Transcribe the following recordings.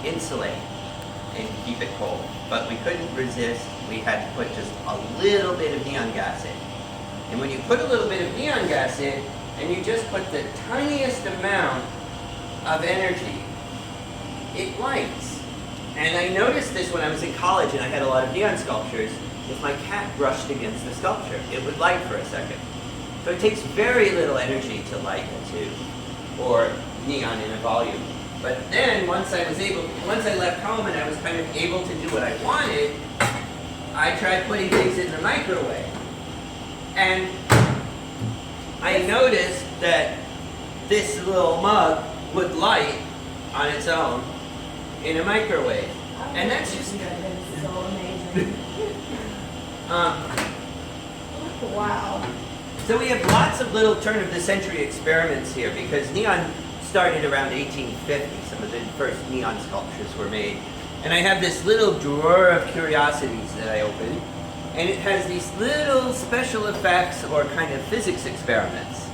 insulate and keep it cold. But we couldn't resist. We had to put just a little bit of neon gas in. And when you put a little bit of neon gas in, and you just put the tiniest amount of energy, it lights. And I noticed this when I was in college and I had a lot of neon sculptures. If my cat brushed against the sculpture, it would light for a second. So it takes very little energy to light a tube or neon in a volume. But then once I left home and I was kind of able to do what I wanted, I tried putting things in the microwave. And I noticed that this little mug would light on its own in a microwave. And that's just That is so amazing. Wow. So we have lots of little turn-of-the-century experiments here because neon started around 1850. Some of the first neon sculptures were made. And I have this little drawer of curiosities that I opened, and it has these little special effects or kind of physics experiments.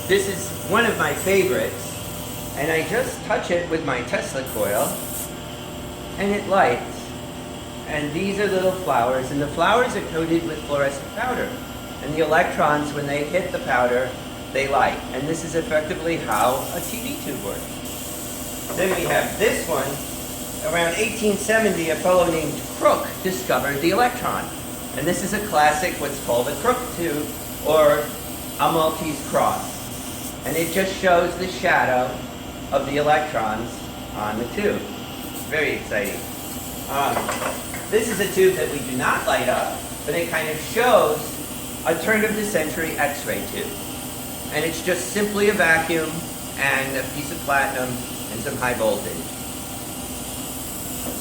This is one of my favorites, and I just touch it with my Tesla coil, and it lights. And these are little flowers, and the flowers are coated with fluorescent powder. And the electrons, when they hit the powder, they light. And this is effectively how a TV tube works. Then we have this one. Around 1870, a fellow named Crook discovered the electron. And this is a classic, what's called a Crook tube, or a Maltese cross. And it just shows the shadow of the electrons on the tube. Very exciting. This is a tube that we do not light up, but it kind of shows a turn-of-the-century X-ray tube. And it's just simply a vacuum and a piece of platinum and some high voltage.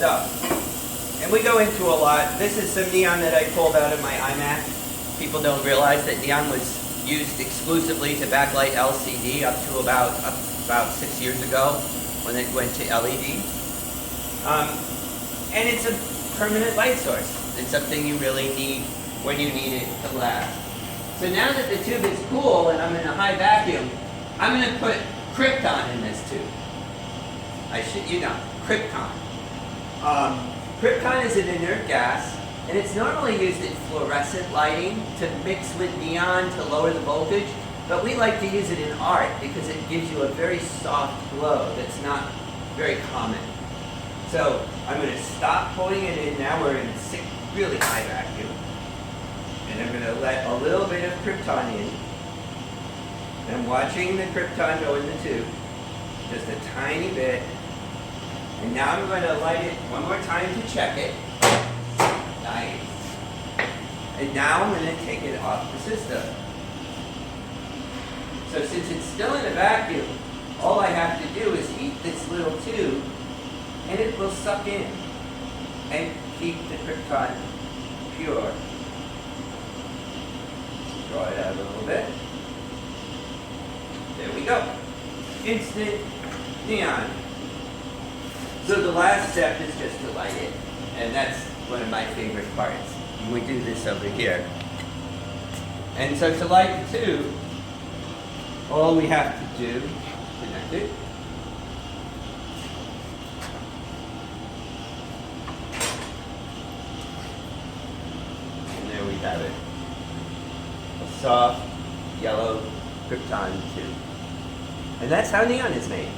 So, and we go into a lot. This is some neon that I pulled out of my iMac. People don't realize that neon was used exclusively to backlight LCD up to about 6 years ago when it went to LED. And it's a permanent light source. It's something you really need when you need it to last. So now that the tube is cool and I'm in a high vacuum, I'm going to put krypton in this tube. I shit you not, krypton. Krypton is an inert gas, and it's normally used in fluorescent lighting to mix with neon to lower the voltage, but we like to use it in art because it gives you a very soft glow that's not very common. So I'm going to stop pulling it in now. We're in a really high vacuum. And I'm going to let a little bit of krypton in. I'm watching the krypton go in the tube, just a tiny bit. And now I'm going to light it one more time to check it. Nice. And now I'm going to take it off the system. So since it's still in a vacuum, all I have to do is heat this little tube, and it will suck in and keep the krypton pure. Draw it out a little bit. There we go. Instant neon. So the last step is just to light it, and that's one of my favorite parts. We do this over here. And so to light the tube, all we have to do is connect it. And there we have it. A soft, yellow krypton tube. And that's how neon is made.